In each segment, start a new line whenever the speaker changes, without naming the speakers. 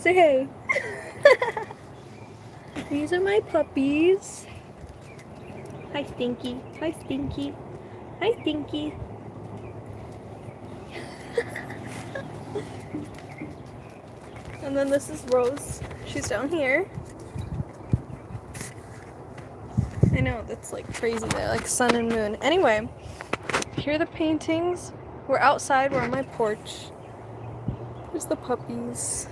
Say hey. These are my puppies. Hi, Stinky. Hi, Stinky. Hi, Stinky. And then this is Rose. She's down here. I know, that's like crazy there, like sun and moon. Anyway, here are the paintings. We're outside, we're on my porch. Here's the puppies.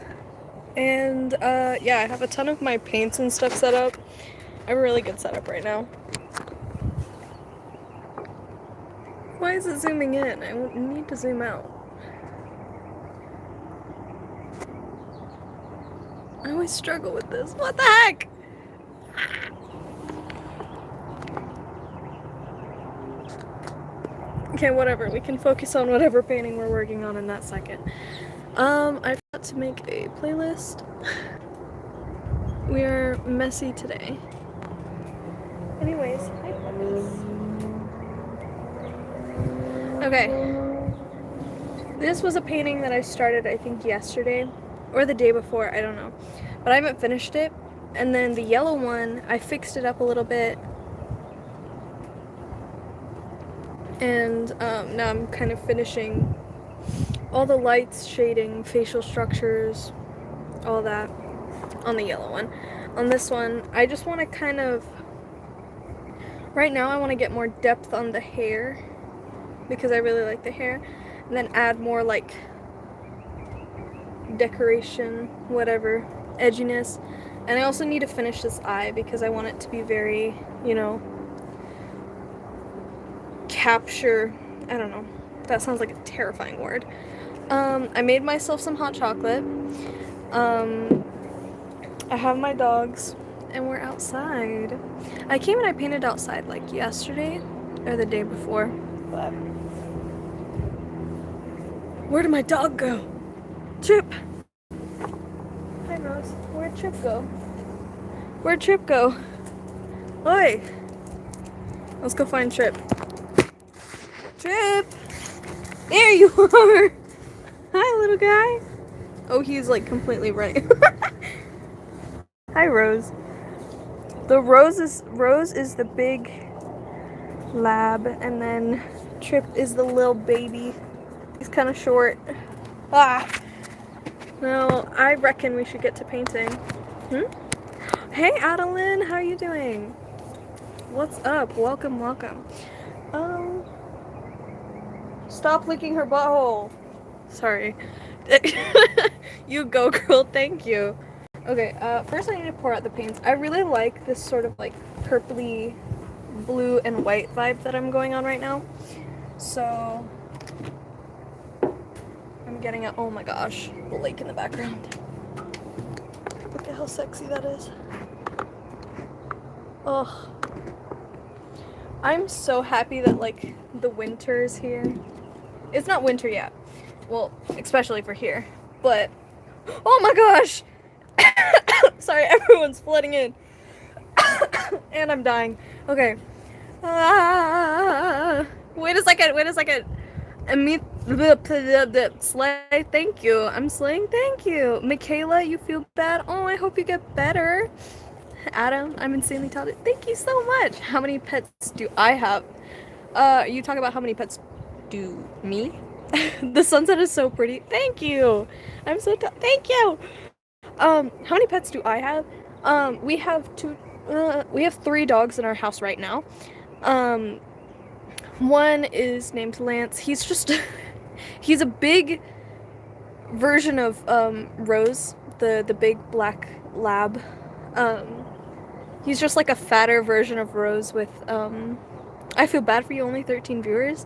And yeah, I have a ton of my paints and stuff set up. I have a really good setup right now. Why is it zooming in? I need to zoom out. I always struggle with this. What the heck? Okay, whatever. We can focus on whatever painting we're working on in that second. I forgot to make a playlist. We are messy today. Anyways, hi puppies. Okay. This was a painting that I started, I think, yesterday. Or the day before, I don't know. But I haven't finished it. And then the yellow one, I fixed it up a little bit. And now I'm kind of finishing all the lights, shading, facial structures, all that on the yellow one. On this one, I just want to kind of, right now I want to get more depth on the hair because I really like the hair, and then add more like decoration, whatever, edginess. And I also need to finish this eye because I want it to be very, you know, capture, I don't know, that sounds like a terrifying word. I made myself some hot chocolate. I have my dogs, and we're outside. I came and I painted outside like yesterday, or the day before, but where did my dog go? Chip! Hi Rose, where'd Chip go? Where'd Chip go? Oi! Let's go find Chip. Chip! There you are! Hi, little guy! Oh, he's like completely running. Hi, Rose. Rose is the big lab, and then Trip is the little baby. He's kind of short. Ah! No, I reckon we should get to painting. Hey, Adeline! How are you doing? What's up? Welcome, welcome. Stop licking her butthole. Sorry. You go, girl. Thank you. Okay, first I need to pour out the paints. I really like this sort of like purpley blue and white vibe that I'm going on right now. So I'm getting a, oh my gosh, the lake in the background. Look at how sexy that is. Oh, I'm so happy that like the winter's here. It's not winter yet. Well, especially for here. But, oh my gosh! Sorry, everyone's flooding in. And I'm dying. Okay. Wait a second. Slay, thank you. I'm slaying, thank you. Michaela, you feel bad? Oh, I hope you get better. Adam, I'm insanely talented. Thank you so much. How many pets do I have? You talk about how many pets do me? The sunset is so pretty. Thank you. I'm so thank you. How many pets do I have? We have we have 3 dogs in our house right now. One is named Lance. He's just he's a big version of Rose, the big black lab. He's just like a fatter version of Rose with I feel bad for you, only 13 viewers,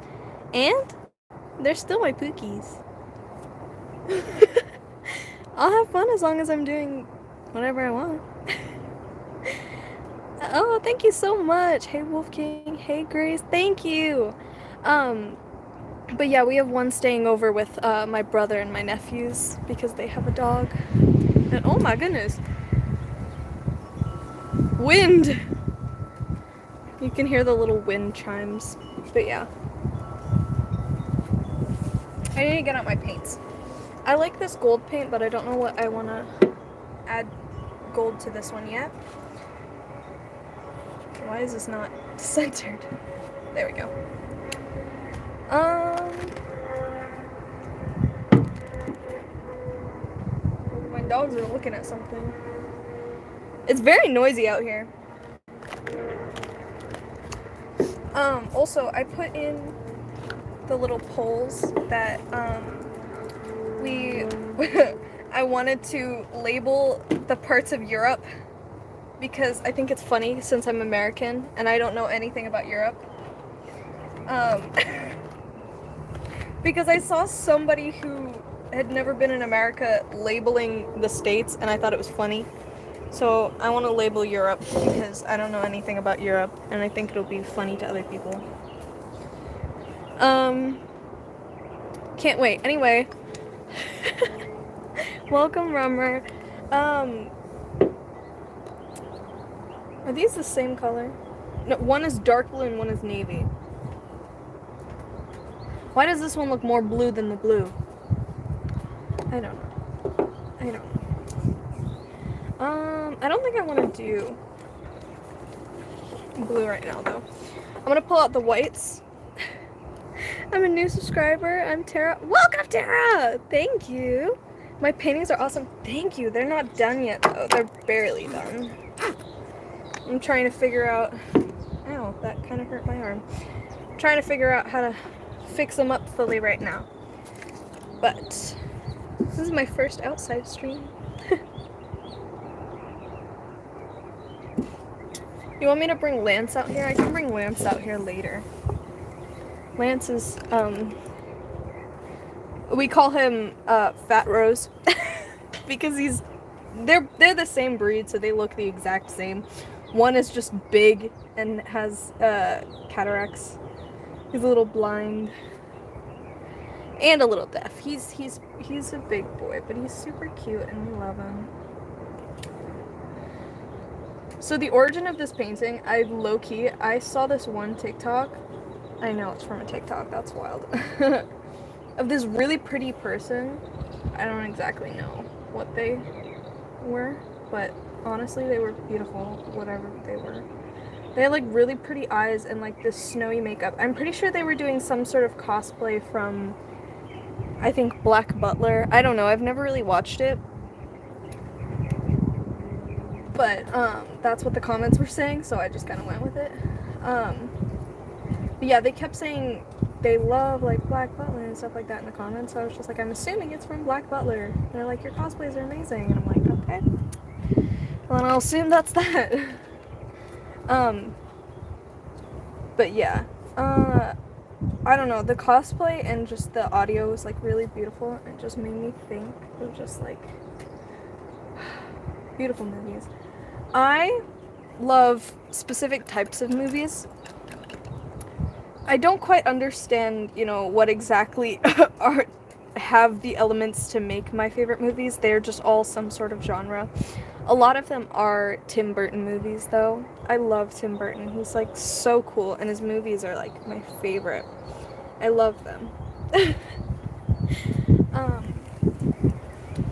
and they're still my pookies. I'll have fun as long as I'm doing whatever I want. Oh, thank you so much. Hey, Wolf King. Hey, Grace. Thank you. But yeah, we have one staying over with my brother and my nephews because they have a dog. And oh my goodness. Wind! You can hear the little wind chimes. But yeah. I need to get out my paints. I like this gold paint, but I don't know what I want to add gold to this one yet. Why is this not centered? There we go. My dogs are looking at something. It's very noisy out here. Also, I put in the little poles that, I wanted to label the parts of Europe because I think it's funny since I'm American and I don't know anything about Europe. Because I saw somebody who had never been in America labeling the states and I thought it was funny. So I want to label Europe because I don't know anything about Europe and I think it'll be funny to other people. Can't wait. Anyway. Welcome, Rummer. Are these the same color? No, one is dark blue and one is navy. Why does this one look more blue than the blue? I don't know. I don't think I want to do blue right now, though. I'm gonna pull out the whites. I'm a new subscriber. I'm Tara. Welcome, Tara! Thank you. My paintings are awesome. Thank you. They're not done yet, though. They're barely done. I'm trying to figure out... Ow, that kind of hurt my arm. I'm trying to figure out how to fix them up fully right now. But this is my first outside stream. You want me to bring Lance out here? I can bring Lance out here later. Lance is, we call him, Fat Rose. Because they're the same breed, so they look the exact same. One is just big and has, cataracts. He's a little blind. And a little deaf. He's a big boy, but he's super cute and we love him. So the origin of this painting, I saw this one TikTok. I know it's from a TikTok, that's wild. Of this really pretty person. I don't exactly know what they were, but honestly they were beautiful, whatever they were. They had like really pretty eyes and like this snowy makeup. I'm pretty sure they were doing some sort of cosplay from, I think, Black Butler. I don't know, I've never really watched it. But that's what the comments were saying, so I just kind of went with it. But yeah, they kept saying they love like Black Butler and stuff like that in the comments, so I was just like, I'm assuming it's from Black Butler. They're like, your cosplays are amazing, and I'm like, okay. Well, then I'll assume that's that. But yeah, I don't know, the cosplay and just the audio was like really beautiful. It just made me think of just like beautiful movies. I love specific types of movies. I don't quite understand, you know, what exactly have the elements to make my favorite movies. They're just all some sort of genre. A lot of them are Tim Burton movies, though. I love Tim Burton. He's like so cool, and his movies are like my favorite. I love them.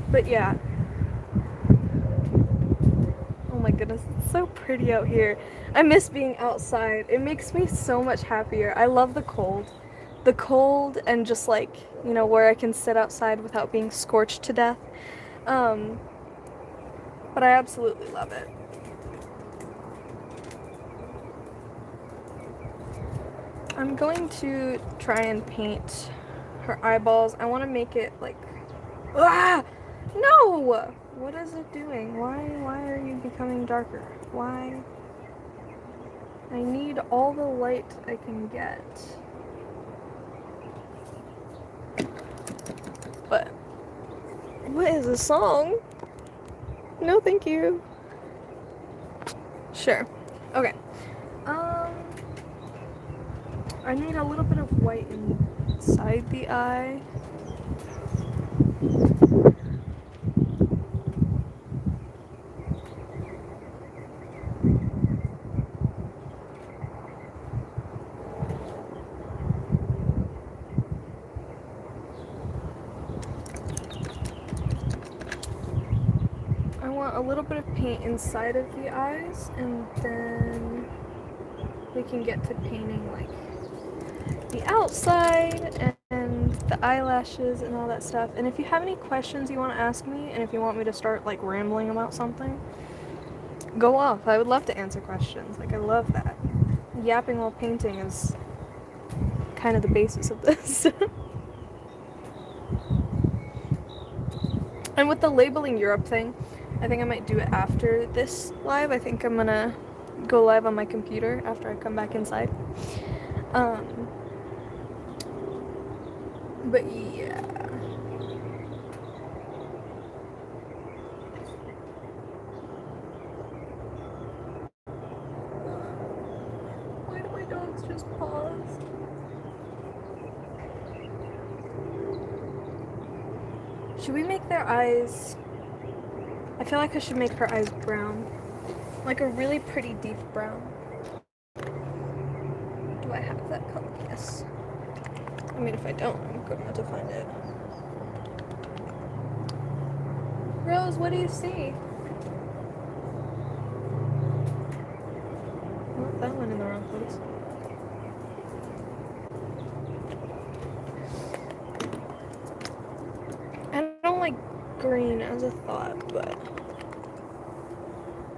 But yeah. Oh my goodness, it's so pretty out here. I miss being outside. It makes me so much happier. I love the cold. The cold and just like, you know, where I can sit outside without being scorched to death. But I absolutely love it. I'm going to try and paint her eyeballs. I want to make it like... Ah! No! What is it doing? Why are you becoming darker? Why? I need all the light I can get. But what is a song? No, thank you. Sure. Okay. I need a little bit of white inside the eye. I want a little bit of paint inside of the eyes, and then we can get to painting like the outside and the eyelashes and all that stuff. And if you have any questions you want to ask me, and if you want me to start like rambling about something, go off. I would love to answer questions. Like, I love that. Yapping while painting is kind of the basis of this. And with the Labeling Europe thing, I think I might do it after this live. I think I'm gonna go live on my computer after I come back inside. But yeah. Why do my dogs just pause? Should we make their eyes... I feel like I should make her eyes brown. Like a really pretty deep brown. Do I have that color? Yes. I mean, if I don't, I'm going to have to find it. Rose, what do you see? Oh, that went in the wrong place. I don't like green as a thought, but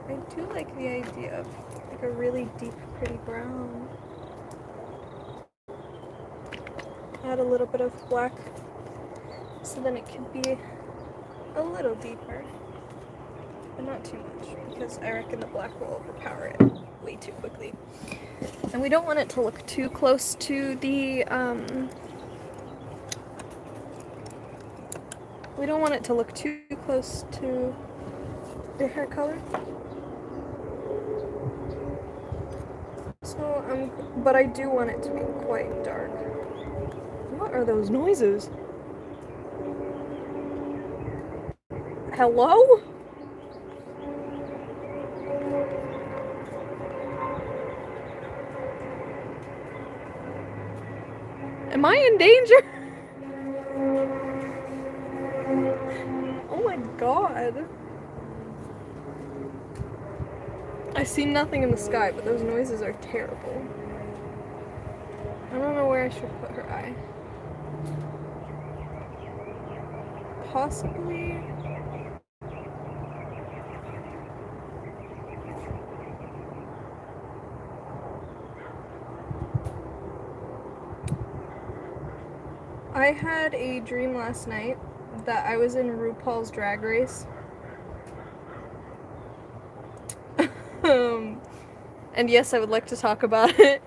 I do like the idea of like a really deep, pretty brown. Add a little bit of black so then it could be a little deeper, but not too much, because I reckon the black will overpower it way too quickly. And we don't want it to look too close to the we don't want it to look too close to the hair color. So but I do want it to be quite dark. What are those noises? Hello? Am I in danger? Oh my god. I see nothing in the sky, but those noises are terrible. I don't know where I should put her eye. Possibly... I had a dream last night that I was in RuPaul's Drag Race. And yes, I would like to talk about it.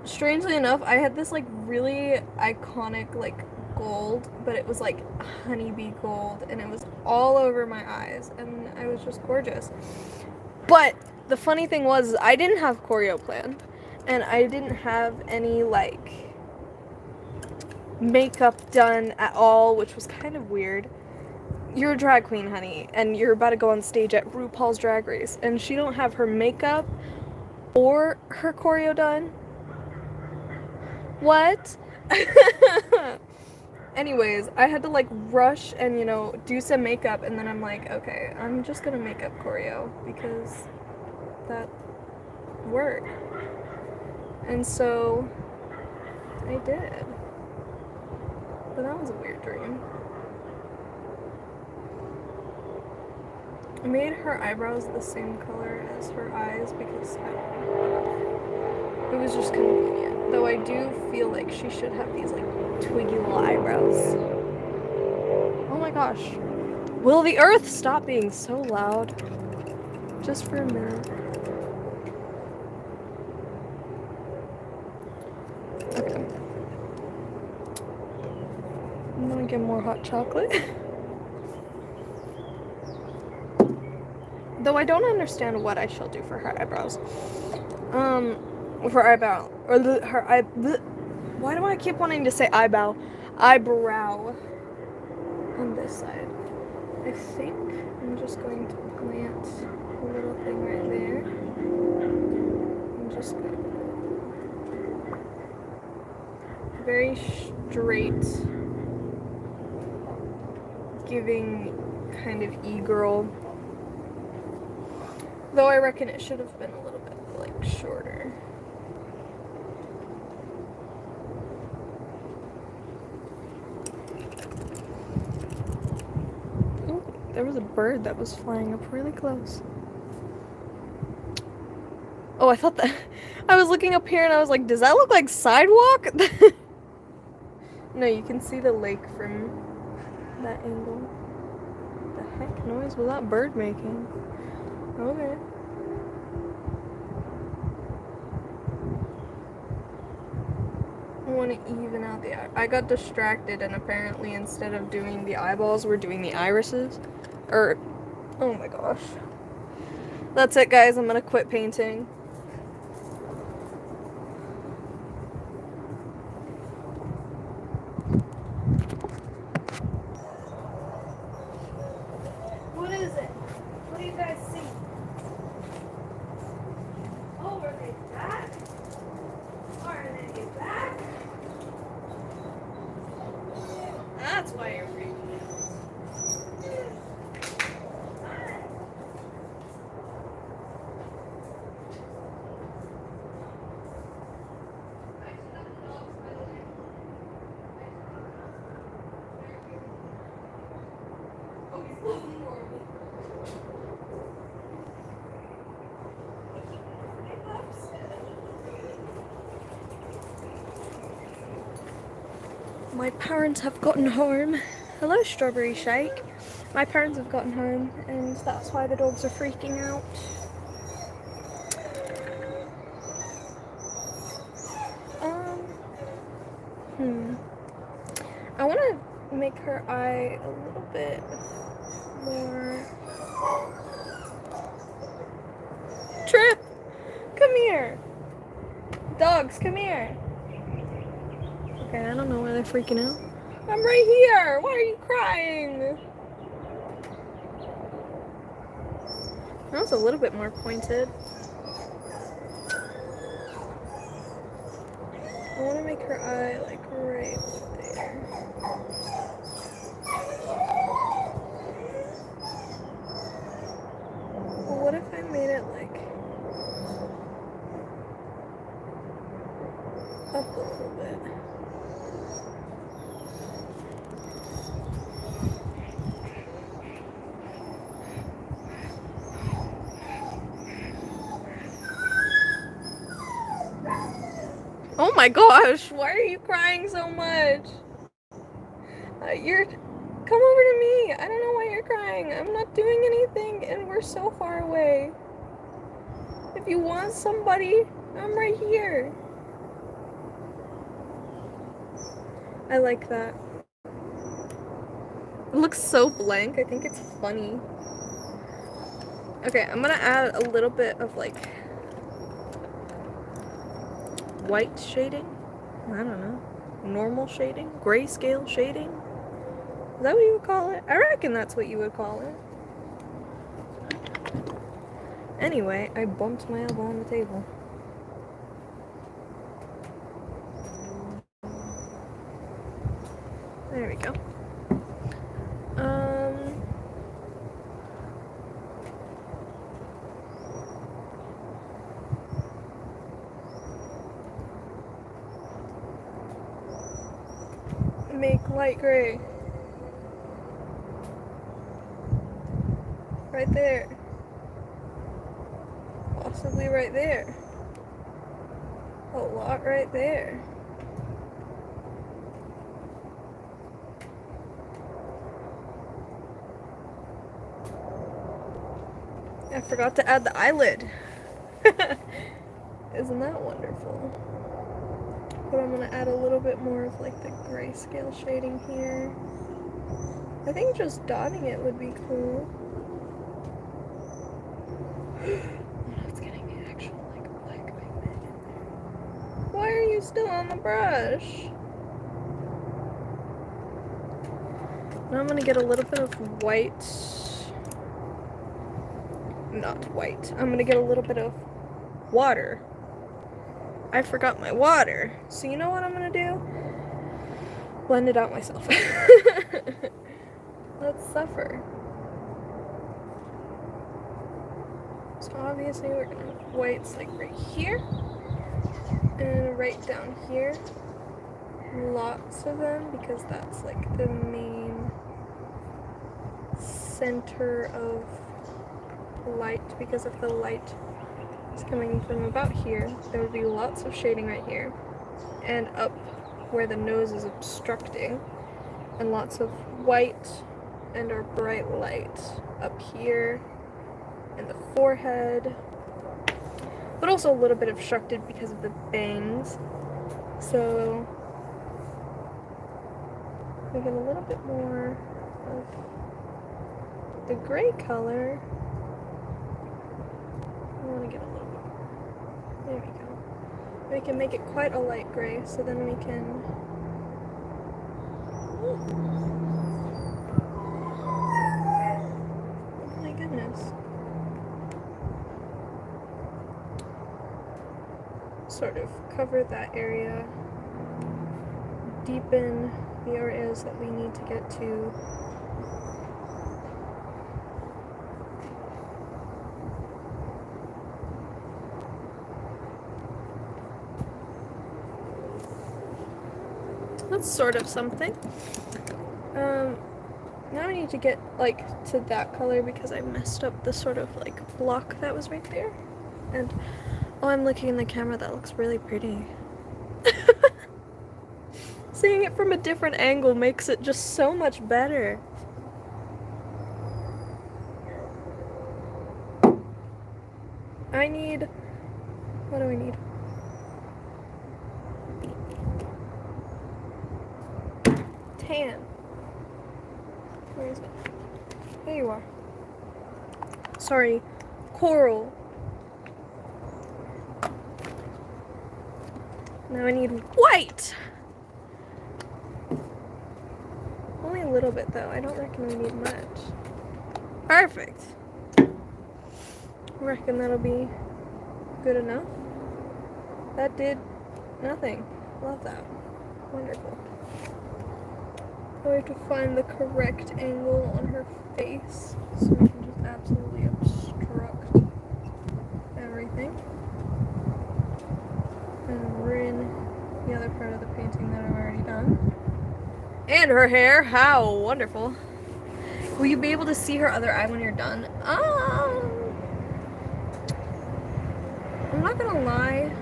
Strangely enough, I had this like really iconic like gold, but it was like honeybee gold, and it was all over my eyes, and I was just gorgeous. But the funny thing was, I didn't have choreo planned, and I didn't have any like makeup done at all, which was kind of weird. You're a drag queen, honey, and you're about to go on stage at RuPaul's Drag Race, and she don't have her makeup or her choreo done? What? Anyways, I had to like rush and, you know, do some makeup, and then I'm like, okay, I'm just gonna make up choreo because that worked. And so I did. But that was a weird dream. I made her eyebrows the same color as her eyes because it was just convenient. Though I do feel like she should have these like twiggy little eyebrows. Oh my gosh. Will the earth stop being so loud? Just for a minute. Okay. I'm gonna get more hot chocolate. Though I don't understand what I shall do for her eyebrows. For eyebrow, or her eye. Why do I keep wanting to say eyebrow? Eyebrow. On this side. I think I'm just going to plant a little thing right there. I'm just going to very straight, giving kind of e-girl. Though I reckon it should have been a little bit, like, shorter. Ooh, there was a bird that was flying up really close. Oh, I thought that... I was looking up here and I was like, does that look like sidewalk? No, you can see the lake from that angle. What the heck noise was that bird making? Okay. I want to even out the eye. I got distracted and apparently instead of doing the eyeballs, we're doing the irises. Oh my gosh. That's it, guys. I'm gonna quit painting. What is it? What do you guys see? Oh, are they back? Are they back? That's why you're freaking out. My parents have gotten home. Hello, Strawberry Shake. My parents have gotten home, and that's why the dogs are freaking out. I want to make her eye a little bit more... Trip! Come here! Dogs, come here! Okay, I don't know why they're freaking out. I'm right here! Why are you crying? That was a little bit more pointed. I want to make her eye like right there. Well, what if I made it like up a little bit? Oh my gosh, why are you crying so much? Come over to me. I don't know why you're crying. I'm not doing anything and we're so far away. If you want somebody, I'm right here. I like that. It looks so blank. I think it's funny. Okay, I'm gonna add a little bit of like white shading. I don't know. Normal shading? Grayscale shading? Is that what you would call it? I reckon that's what you would call it. Anyway, I bumped my elbow on the table. There we go. Make light gray. Right there. Possibly right there. A lot right there. I forgot to add the eyelid. Isn't that wonderful? But I'm gonna add a little bit more of like the grayscale shading here. I think just dotting it would be cool. Oh, it's getting the actual like black pigment in there. Why are you still on the brush? Now I'm gonna get a little bit of white. Not white. I'm gonna get a little bit of water. I forgot my water. So you know what I'm gonna do? Blend it out myself. Let's suffer. obviously we're gonna have whites like right here and right down here. Lots of them because that's like the main center of light, because if the light is coming from about here, there would be lots of shading right here and up where the nose is obstructing, and lots of white and our bright light up here in the forehead, but also a little bit obstructed because of the bangs. So we get a little bit more of the gray color. I want to get a little bit more. There we go. We can make it quite a light gray, so then we can oh my goodness. Sort of cover that area, deepen the areas that we need to get to. That's sort of something. Now I need to get like to that color because I messed up the sort of like block that was right there. And oh, I'm looking in the camera, that looks really pretty. Seeing it from a different angle makes it just so much better. I need, what do I need? Tan. Where is it? There you are. Sorry, coral. Now I need white. Only a little bit though. I don't reckon we need much. Perfect. I reckon that'll be good enough. That did nothing. Love that. Wonderful. So we have to find the correct angle on her face so we can just absolutely obstruct everything. And ruin the other part of the painting that I've already done. And her hair, how wonderful. Will you be able to see her other eye when you're done? I'm not gonna lie.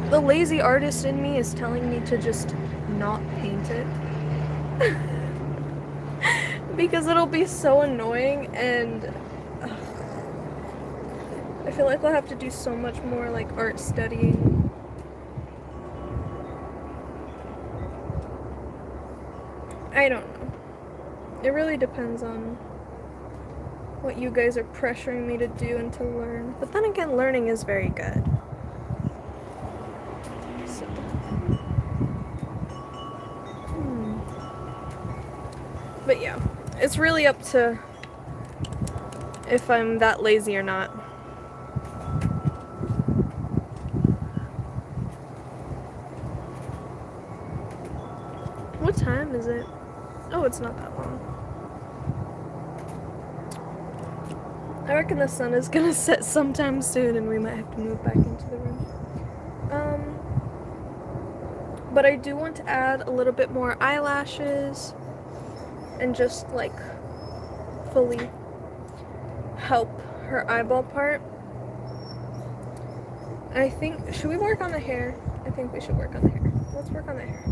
The lazy artist in me is telling me to just not paint it. Because it'll be so annoying, and I feel like we'll have to do so much more like art studying. I don't know. It really depends on what you guys are pressuring me to do and to learn. But then again, learning is very good. So. But yeah, it's really up to if I'm that lazy or not. What time is it? Oh, it's not that long. I reckon the sun is gonna set sometime soon and we might have to move back into the room. But I do want to add a little bit more eyelashes and just like fully help her eyeball part. I think, should we work on the hair? I think we should work on the hair. Let's work on the hair.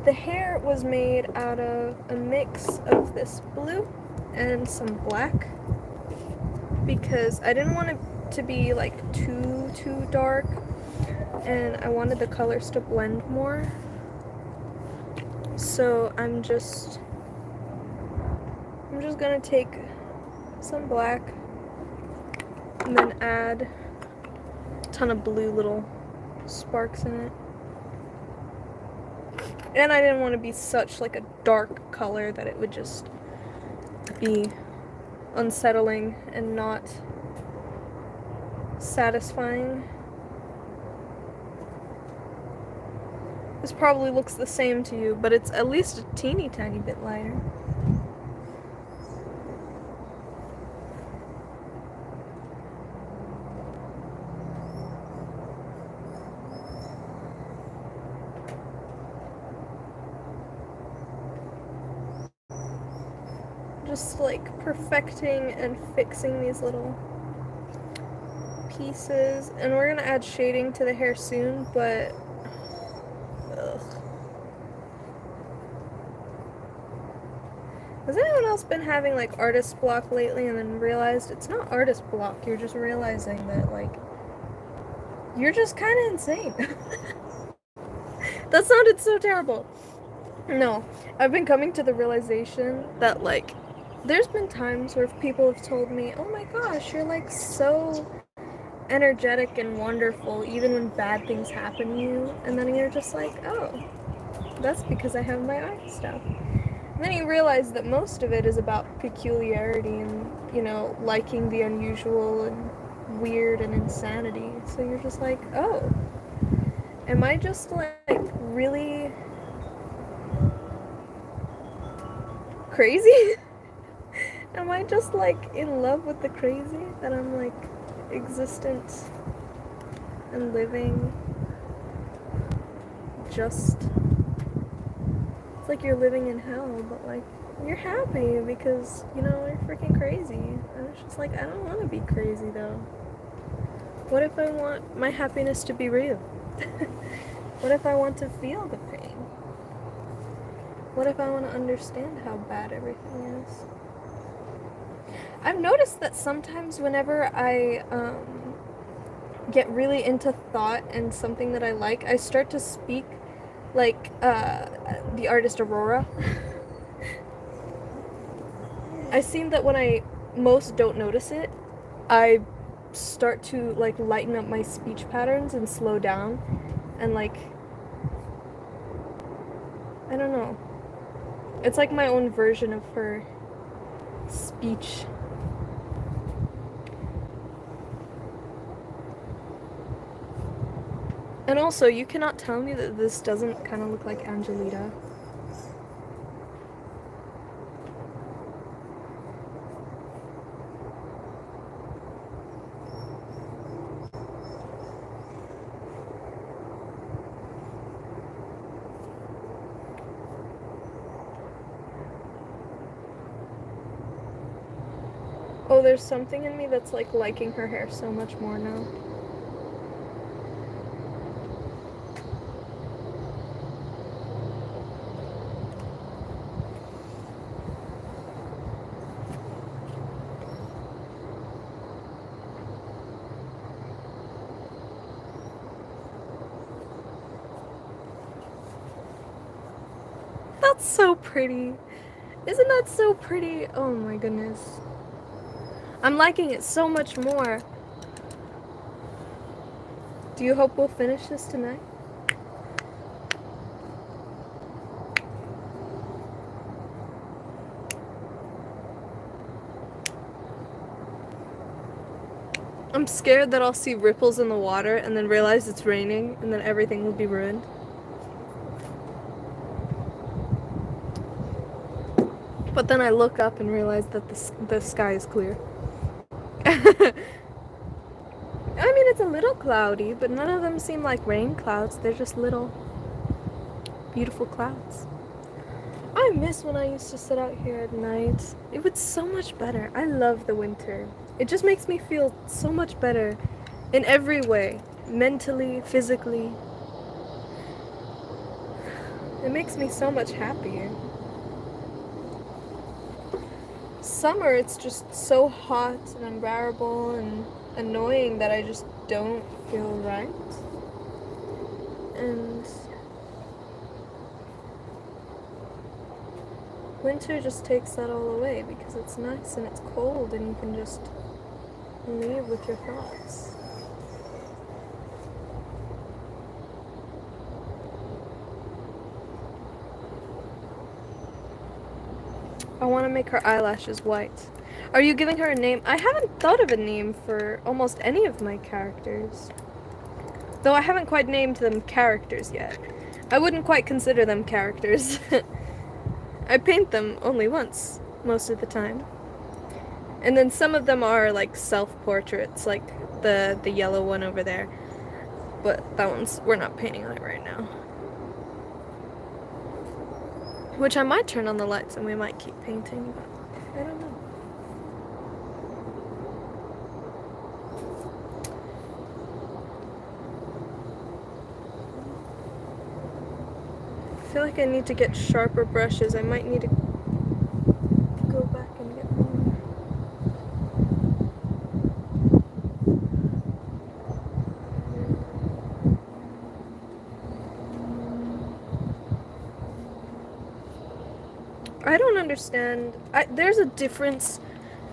The hair was made out of a mix of this blue and some black because I didn't want it to be like too dark, and I wanted the colors to blend more. So I'm just gonna take some black and then add a ton of blue little sparks in it. And I didn't want to be such like a dark color that it would just be unsettling and not satisfying. This probably looks the same to you, but it's at least a teeny tiny bit lighter. just like perfecting and fixing these little pieces, and we're gonna add shading to the hair soon, but ugh. Has anyone else been having like artist block lately and then realized it's not artist block, you're just realizing that like you're just kind of insane. That sounded so terrible. No, I've been coming to the realization that like there's been times where people have told me, oh my gosh, you're like so energetic and wonderful even when bad things happen to you, and then you're just like, oh, that's because I have my art stuff. And then you realize that most of it is about peculiarity and, you know, liking the unusual and weird and insanity. So you're just like, oh, am I just like really crazy? Am I just like in love with the crazy? That I'm like existent and living just, it's like you're living in hell, but like you're happy because, you know, you're freaking crazy. And it's just like, I don't want to be crazy though. What if I want my happiness to be real? What if I want to feel the pain? What if I want to understand how bad everything is? I've noticed that sometimes whenever I get really into thought and something that I like, I start to speak like the artist Aurora. I seem that when I most don't notice it, I start to like lighten up my speech patterns and slow down and like, I don't know. It's like my own version of her speech. And also, you cannot tell me that this doesn't kind of look like Angelita. Oh, there's something in me that's like liking her hair so much more now. That's so pretty. Isn't that so pretty? Oh my goodness. I'm liking it so much more. Do you hope we'll finish this tonight? I'm scared that I'll see ripples in the water and then realize it's raining and then everything will be ruined. But then I look up and realize that the sky is clear. I mean, it's a little cloudy, but none of them seem like rain clouds. They're just little beautiful clouds. I miss when I used to sit out here at night. It was so much better. I love the winter. It just makes me feel so much better in every way. Mentally, physically. It makes me so much happier. Summer, it's just so hot and unbearable and annoying that I just don't feel right. And winter just takes that all away because it's nice and it's cold and you can just leave with your thoughts. I want to make her eyelashes white. Are you giving her a name? I haven't thought of a name for almost any of my characters. Though I haven't quite named them characters yet. I wouldn't quite consider them characters. I paint them only once, most of the time. And then some of them are like self-portraits, like the yellow one over there. But that one's, we're not painting on it right now. Which I might turn on the lights and we might keep painting. But I don't know. I feel like I need to get sharper brushes. I might need to go back and get more. I don't understand. There's a difference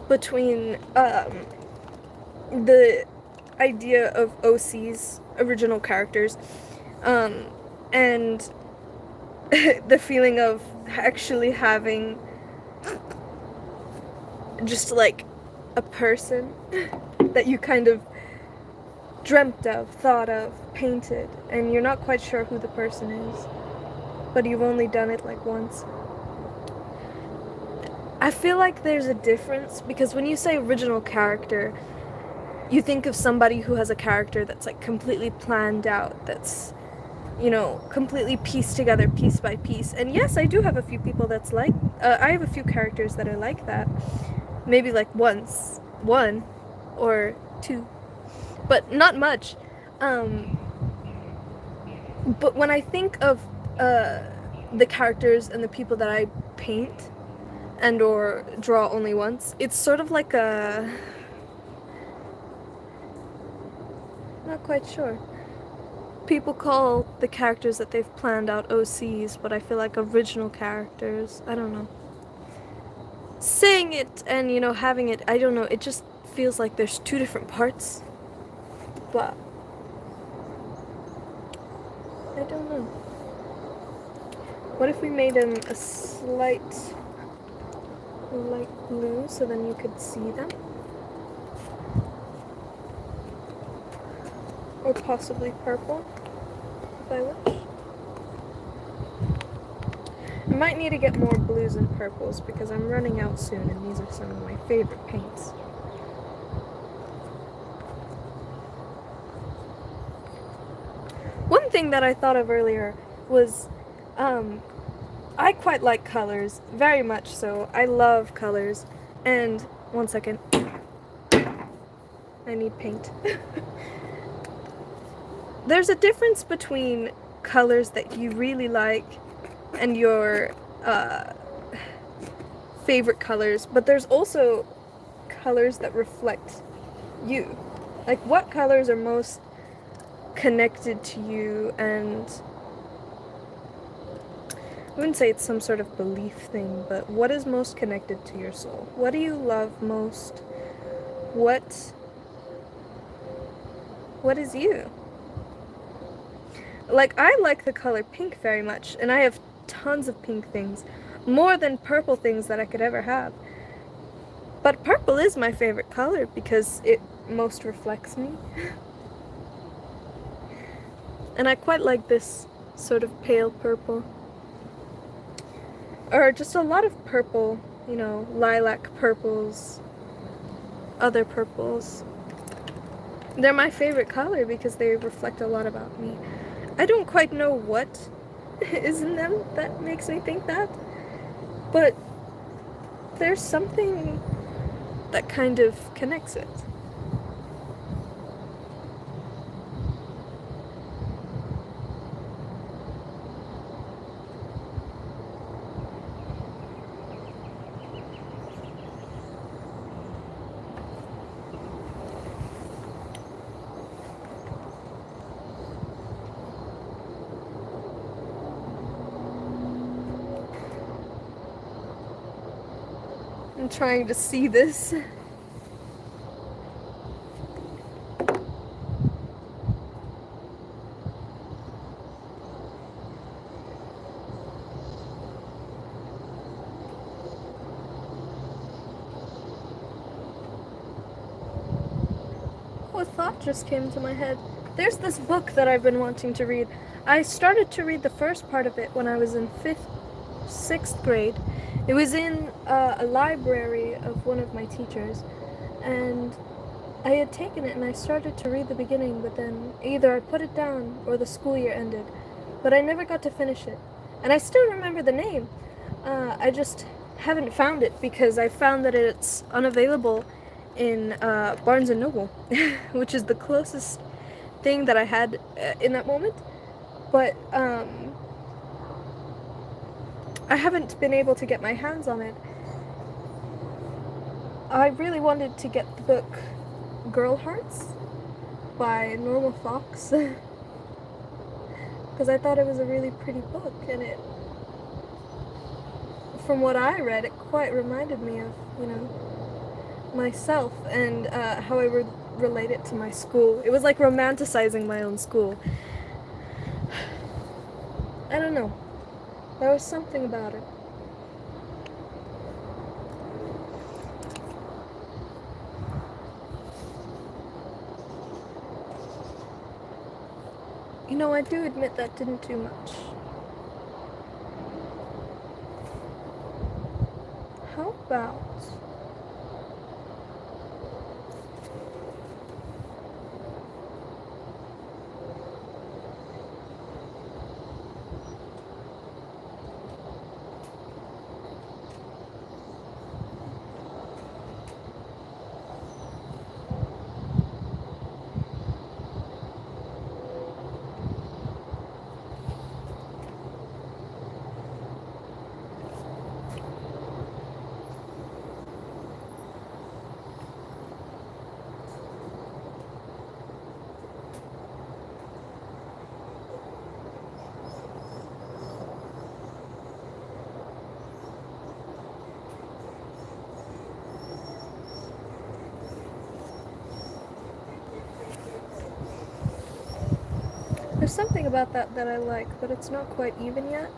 between the idea of OCs, original characters, and the feeling of actually having just like a person that you kind of dreamt of, thought of, painted, and you're not quite sure who the person is, but you've only done it like once. I feel like there's a difference, because when you say original character, you think of somebody who has a character that's like completely planned out, that's, you know, completely pieced together piece by piece. And yes, I do have a few people that's like, I have a few characters that are like that. Maybe like one or two, but not much. But when I think of the characters and the people that I paint and or draw only once, it's sort of like a... not quite sure. People call the characters that they've planned out OCs, but I feel like original characters, I don't know. Saying it and, you know, having it, I don't know, it just feels like there's two different parts. But I don't know. What if we made him a slight light blue so then you could see them? Or possibly purple, if I wish. I might need to get more blues and purples because I'm running out soon and these are some of my favorite paints. One thing that I thought of earlier was, I quite like colors, very much so. I love colors. And, one second. I need paint. There's a difference between colors that you really like and your favorite colors, but there's also colors that reflect you. Like, what colors are most connected to you, and I wouldn't say it's some sort of belief thing, but what is most connected to your soul? What do you love most? What is you? Like, I like the color pink very much, and I have tons of pink things, more than purple things that I could ever have. But purple is my favorite color because it most reflects me. And I quite like this sort of pale purple. Or just a lot of purple, you know, lilac purples, other purples. They're my favorite color because they reflect a lot about me. I don't quite know what is in them that makes me think that, but there's something that kind of connects it. I'm trying to see this. Oh, a thought just came to my head. There's this book that I've been wanting to read. I started to read the first part of it when I was in 6th grade. It was in a library of one of my teachers, and I had taken it and I started to read the beginning, but then either I put it down or the school year ended, but I never got to finish it. And I still remember the name. I just haven't found it because I found that it's unavailable in Barnes & Noble, which is the closest thing that I had in that moment. But I haven't been able to get my hands on it. I really wanted to get the book Girl Hearts by Norma Fox because I thought it was a really pretty book, and it, from what I read, it quite reminded me of, you know, myself and how I would relate it to my school. It was like romanticizing my own school. I don't know. There was something about it. You know, I do admit that didn't do much. How about... There's something about that that I like, but it's not quite even yet.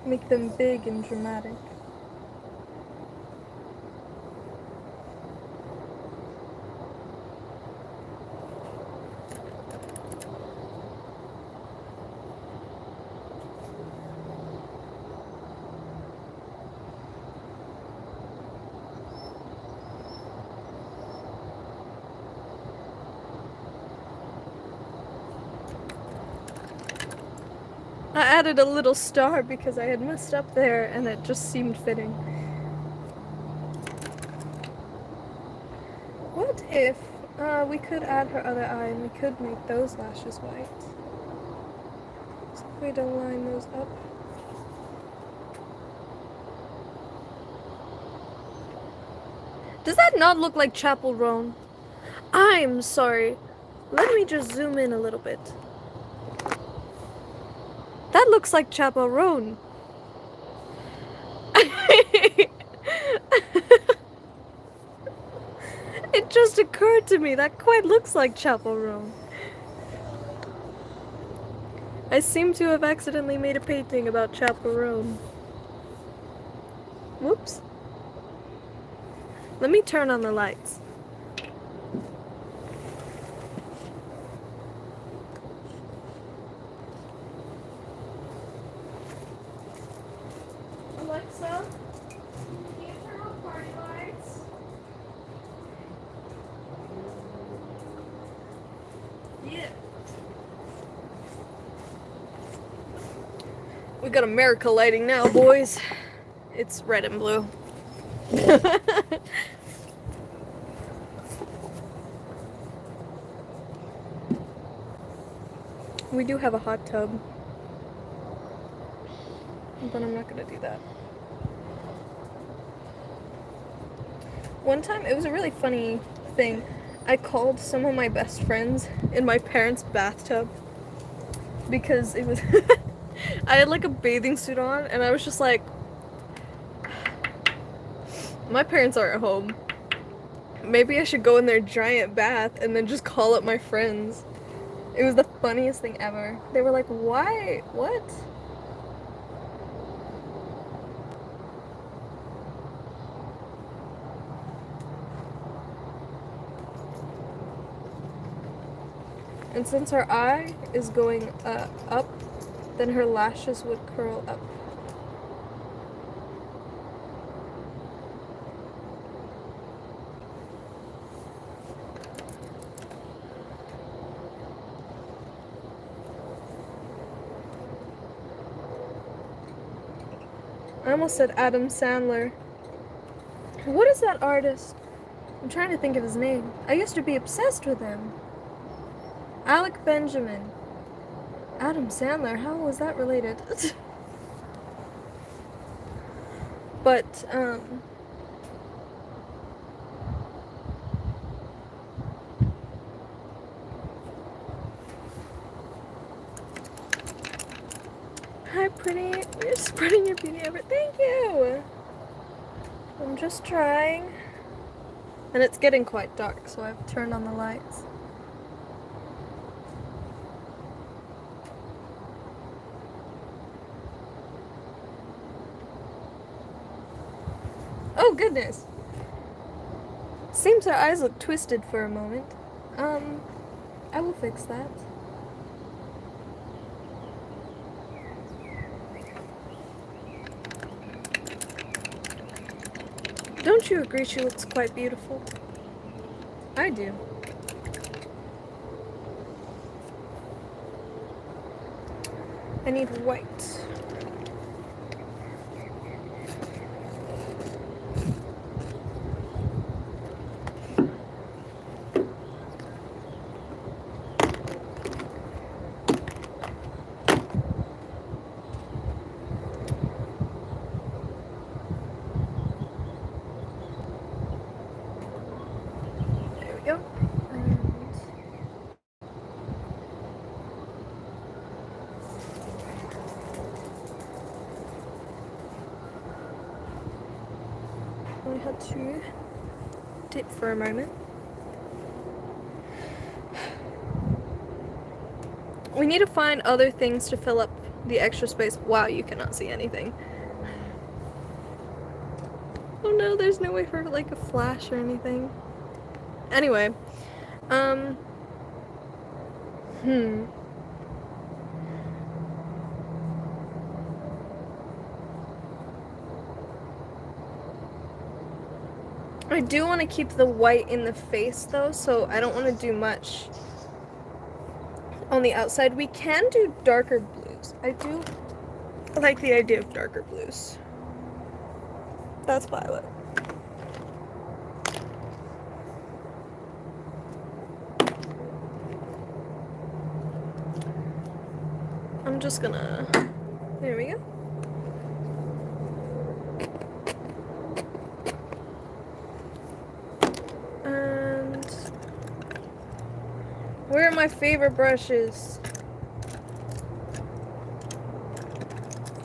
Make them big and dramatic. I added a little star because I had messed up there and it just seemed fitting. What if we could add her other eye and we could make those lashes white? So we don't line those up. Does that not look like Chapel Roan? I'm sorry. Let me just zoom in a little bit. That looks like Chapel Roan. It just occurred to me that quite looks like Chapel Roan. I seem to have accidentally made a painting about Chapel Roan. Whoops. Let me turn on the lights. Alexa, can you turn on party lights? Yeah. We got America lighting now, boys. It's red and blue. We do have a hot tub, but I'm not gonna do that. One time, it was a really funny thing. I called some of my best friends in my parents' bathtub because it was I had like a bathing suit on and I was just like, my parents aren't home. Maybe I should go in their giant bath and then just call up my friends. It was the funniest thing ever. They were like, why? What? And since her eye is going up, then her lashes would curl up. I almost said Adam Sandler. What is that artist? I'm trying to think of his name. I used to be obsessed with him. Alec Benjamin. Adam Sandler, how was that related? But, hi, pretty. You're spreading your beauty over. Thank you. I'm just trying. And it's getting quite dark, so I've turned on the lights. Oh, goodness. Seems her eyes look twisted for a moment. I will fix that. Don't you agree she looks quite beautiful? I do. I need white. I had to dip for a moment. We need to find other things to fill up the extra space. Wow, you cannot see anything. Oh no, there's no way for like a flash or anything. Anyway, I do want to keep the white in the face though, so I don't want to do much on the outside. We can do darker blues. I do like the idea of darker blues. That's violet. I'm just gonna, there we go. And where are my favorite brushes?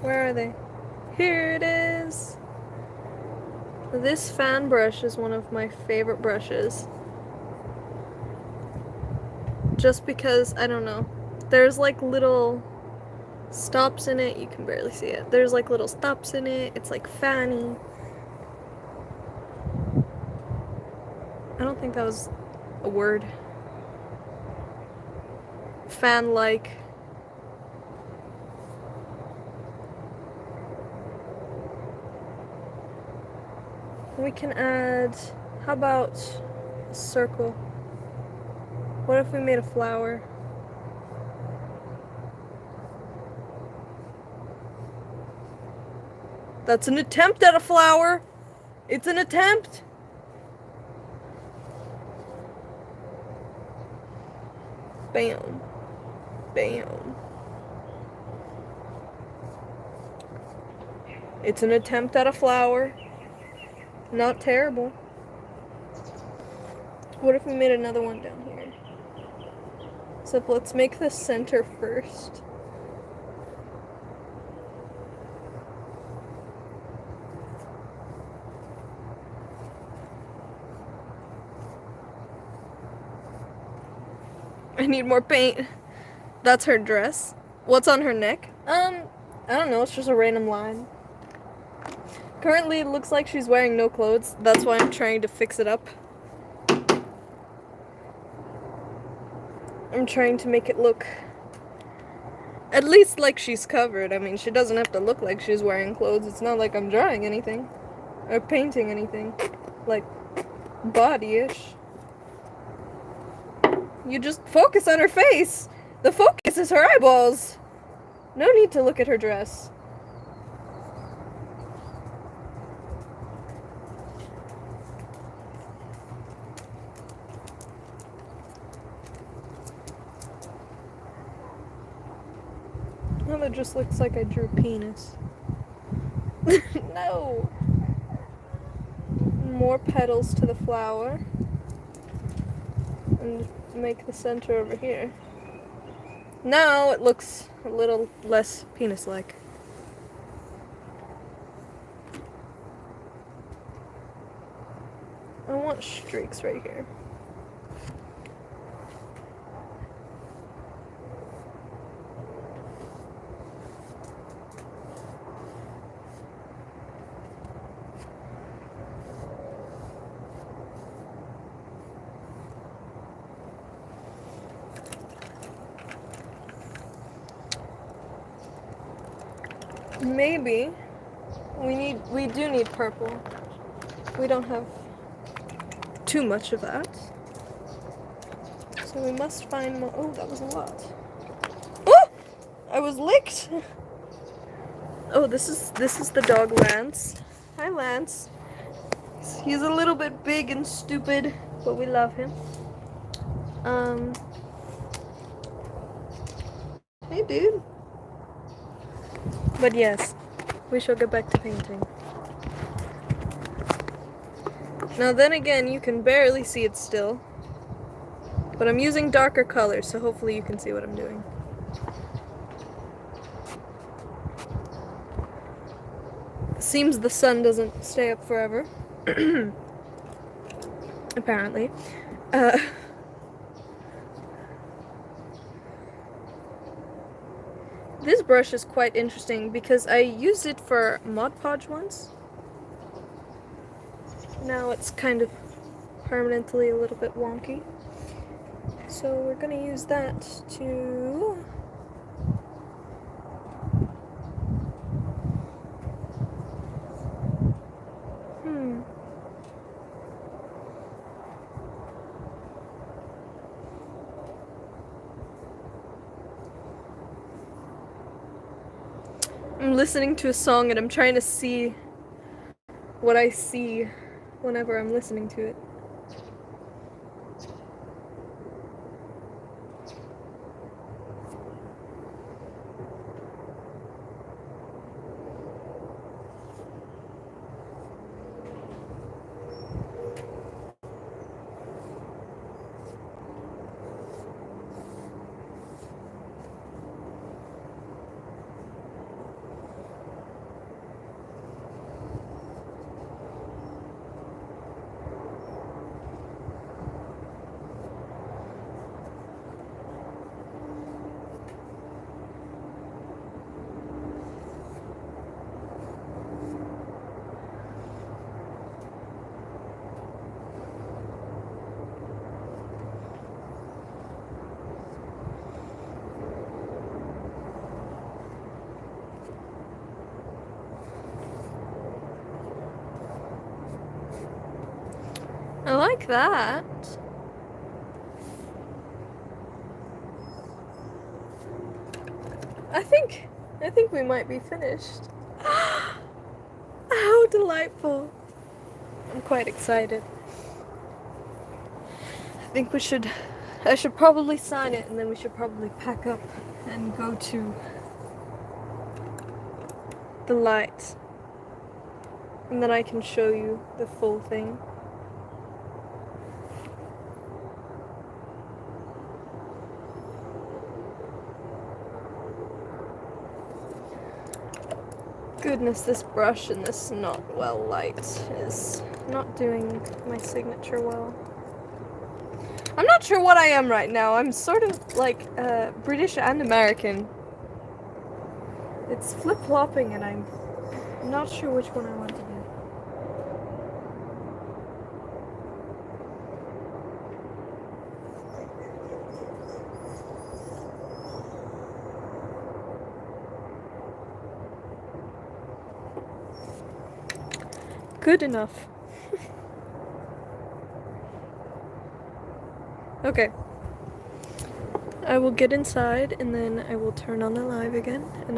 Where are they? Here it is. This fan brush is one of my favorite brushes. Just because, I don't know, there's like little stops in it. You can barely see it. There's like little stops in it. It's like fanny. I don't think that was a word. Fan-like. We can add, how about a circle? What if we made a flower? That's an attempt at a flower. It's an attempt. Bam. Bam. It's an attempt at a flower. Not terrible. What if we made another one down here? Except let's make the center first. I need more paint. That's her dress. What's on her neck? I don't know, it's just a random line. Currently, it looks like she's wearing no clothes. That's why I'm trying to fix it up. I'm trying to make it look at least like she's covered. I mean, she doesn't have to look like she's wearing clothes. It's not like I'm drawing anything or painting anything like body-ish. You just focus on her face. The focus is her eyeballs. No need to look at her dress. Now that just looks like I drew penis. No! More petals to the flower. And make the center over here. Now it looks a little less penis-like. I want streaks right here. Maybe we do need purple. We don't have too much of that. So we must find more. Oh, that was a lot. Oh! I was licked. Oh, this is the dog Lance. Hi Lance. He's a little bit big and stupid, but we love him. Hey dude. But yes, we shall get back to painting. Now then again, you can barely see it still. But I'm using darker colors, so hopefully you can see what I'm doing. Seems the sun doesn't stay up forever. Apparently. This brush is quite interesting because I used it for Mod Podge once. Now it's kind of permanently a little bit wonky. So we're gonna use that to I'm listening to a song and I'm trying to see what I see whenever I'm listening to it. I like that. I think we might be finished. How delightful. I'm quite excited. I should probably sign it and then we should probably pack up and go to the light. And then I can show you the full thing. Goodness, this brush in this not well light is not doing my signature well. I'm not sure what I am right now. I'm sort of like British and American. It's flip-flopping and I'm not sure which one I want to do. Good enough. Okay. I will get inside and then I will turn on the live again and